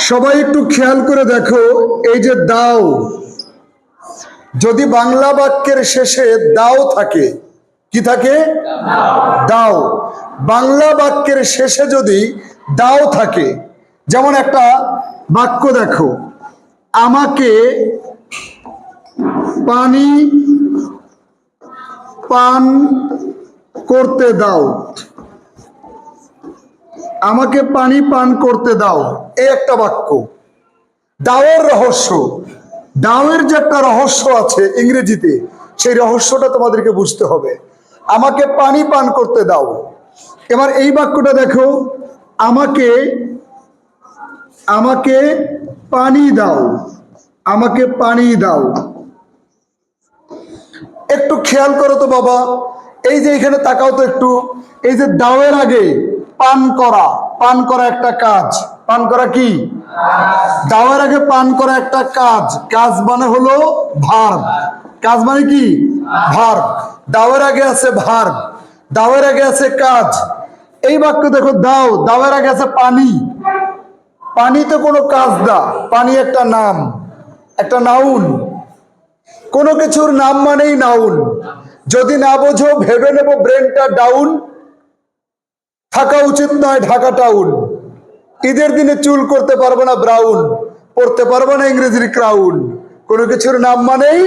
সবাই একটু খেয়াল করে দেখো, এই যে দাও, যদি বাংলা বাক্যের শেষে দাও থাকে, কি থাকে? দাও। বাংলা বাক্যের শেষে যদি দাও থাকে, যেমন একটা বাক্য দেখো, আমাকে পানি পান করতে দাও, আমাকে পানি পান করতে দাও, এই একটা বাক্য। দাওয়ের রহস্য, দাওয়ের যে একটা রহস্য আছে ইংরেজিতে, সেই রহস্যটা তোমাদেরকে বুঝতে হবে। আমাকে পানি পান করতে দাও। এবার এই বাক্যটা দেখো, আমাকে আমাকে পানি দাও, আমাকে পানি দাও। একটু খেয়াল করো তো বাবা, এই যে এখানে তাকাও তো একটু, এই যে দাওয়ের আগে পান করা, পান করা একটা কাজ। পান করা কি? দাওয়ের আগে পান করা একটা কাজ। কাজ মানে হলো ভার্ব। কাজ মানে কি? ভার্ব। দাওয়ের আগে আছে ভার্ব, দাওয়ের আগে আছে কাজ। এই বাক্য দেখো, দাও, দাওয়ের আগে আছে পানি। পানি তো কোনো কাজ না, পানি একটা নাম, একটা নাউন। কোনো কিছুর নাম মানেই নাউন। যদি না বোঝো ভেবে নেবো ব্রেনটা ডাউন, থাকা উচিত নয় ঢাকা টাউন। ঈদের দিনে চুল করতে পারবো না ব্রাউন, পড়তে পারবো না ইংরেজির ক্রাউন। কোনো কিছুর নাম মানেই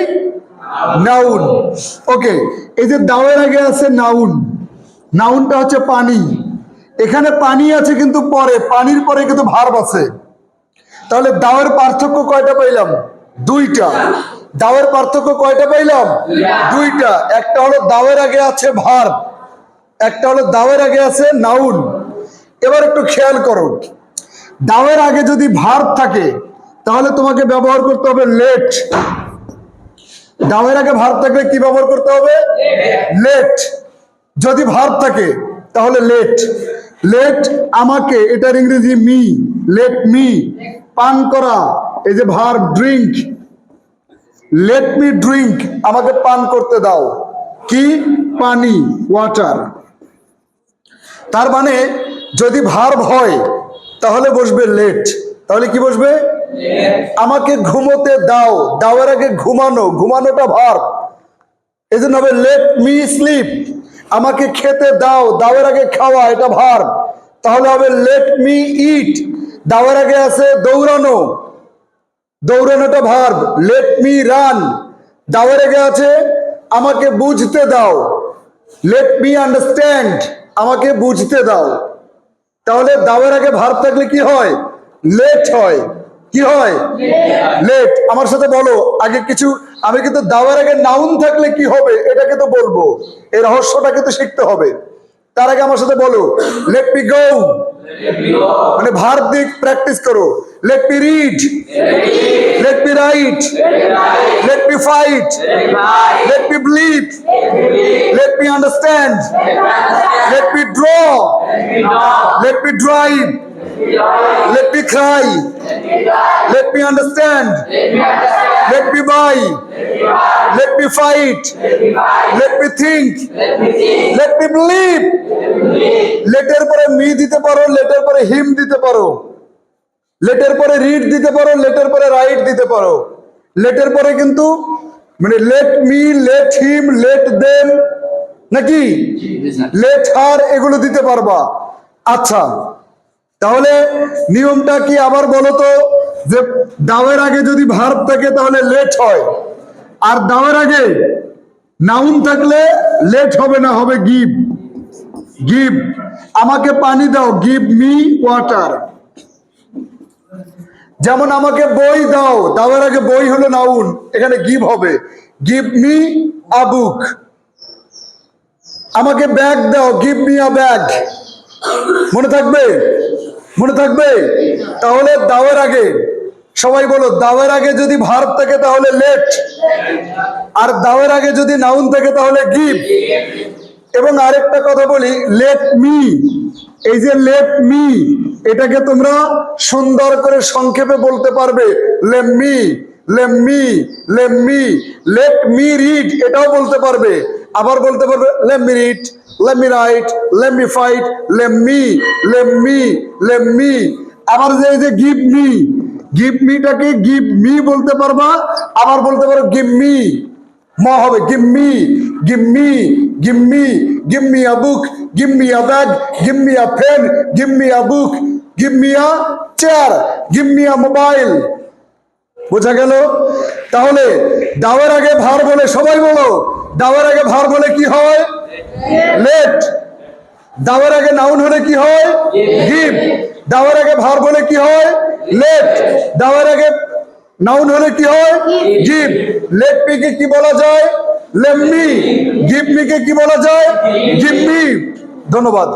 নাউন। ওকে, এই যে দাওয়ের আগে আছে নাউন, নাউনটা হচ্ছে পানি। এখানে পানি আছে কিন্তু পরে, পানির পরে কিন্তু ভার্ব আছে। তাহলে দাওয়ের পার্থক্য কয়টা পাইলাম? দুইটা। দাওয়ের পার্থক্য কয়টা পাইলাম? দুইটা। একটা হলো দাওয়ের আগে আছে ভার্ব, একটা হলো দাওয়ের আগে আছে নাউন। এবার একটু খেয়াল করো, দাওয়ের আগে যদি ভার্ব থাকে তাহলে তোমাকে ব্যবহার করতে হবে লেট। দাওয়ের আগে ভার্ব থাকলে কি ব্যবহার করতে হবে? লেট। যদি ভার্ব থাকে তাহলে লেট। লেট আমাকে, এটার ইংরেজি মি, লেট মি। পান করা, এই যে verb drink, let me drink, আমাকে পান করতে দাও। কি? পানি, ওয়াটার। তার মানে যদি ভার্ব হয় তাহলে বসবে লেট। তাহলে কি বসবে? আমাকে ঘুমোতে দাও, দাওয়ার আগে ঘুমানো, ঘুমানোটা ভার্ব, এই জন্য হবে লেট মি স্লিপ। আমাকে খেতে দাও, দাওয়ার আগে খাওয়া, এটা ভার্ব, তাহলে হবে লেট মি ইট। দাওয়ার আগে আছে দৌড়ানো, দৌড়ানোটা ভার্ব, লেট মি রান। দাওয়ার আগে আছে আমাকে বুঝতে দাও, লেট মি আন্ডারস্ট্যান্ড, আমাকে বুঝতে দাও। তাহলে দাওয়ের আগে ভার্ব থাকলে কি হয়? লেট হয়। কি হয়? লেট। আমার সাথে বলো, আগে কিছু, আমি কিন্তু দাওয়ের আগে নাউন থাকলে কি হবে এটাকে তো বলবো, এই রহস্যটাকে তো শিখতে হবে। তার আগে আমার সাথে বলো, লেট মি গো, মানে ভার্ব দিয়ে প্র্যাকটিস করো। Let me read, let me right, let me fight, let me believe, let me understand, let me draw, let me drive, let me cry, let me understand, let me buy, let me fight, let me think, let me believe. লেটের পরে me দিতে পারো, লেটের পরে হিম দিতে পারো, লেটের পরে read দিতে পারো, লেটের পরে রাইট দিতে পারো। লেটের পরে কিন্তু মানে let me, let him, let them, নাকি লেট হার, এগুলো দিতে পারবা। আচ্ছা, তাহলে নিয়মটা কি আবার বলো তো, যে দাওয়ের আগে যদি ভার্ব থাকে তাহলে লেট হয়, আর দাওয়ের আগে নাউন থাকলে লেট হবে না, হবে গিভ। গিভ, আমাকে পানি দাও, গিভ মি ওয়াটার। যেমন আমাকে বই দাও, দাওয়ের আগে বই হলো নাউন, এখানে গিভ হবে, গিভ মি আ বুক। আমাকে ব্যাগ দাও, গিভ মি আ ব্যাগ। মনে থাকবে? মনে থাকবে? তাহলে দাওয়ের আগে, সবাই বলো, দাওয়ের আগে যদি ভার্ব থাকে তাহলে লেট, আর দাওয়ের আগে যদি নাউন থাকে তাহলে গিভ। এবং আরেকটা কথা বলি, লেট মি, এই যে লেট মি, এটাকে তোমরা সুন্দর করে সংক্ষেপে বলতে পারবে, let me, let me, let me. Let me read, এটাও বলতে পারবে। আবার বলতে পারবে, let me read, let me write, let me fight, let me, let me, let me। আবার যে গিভ মি, গিভ মিটাকে গিভ মি বলতে পারবা, আবার বলতে পারো গিভ মি, ম হবে give me, give me, give me, give me a book, give me a bag, give me a pen, give me a book, give me a chair, give me a mobile. বোঝা গেল? তাহলে দাওয়ের আগে ভার বলে, সবাই বলো, দাওয়ের আগে ভার বলে কি হয়? লেট। দাওয়ের আগে নাউন হলে কি হয়? গিভ। দাওয়ের আগে ভার বলে কি হয়? লেট। দাওয়ের আগে নাউন হলে কি হয়? গিভ। লেট মি কে কি বলা যায়? Let me. গিভ মি কে কি বলা যায়? Give me. ধন্যবাদ।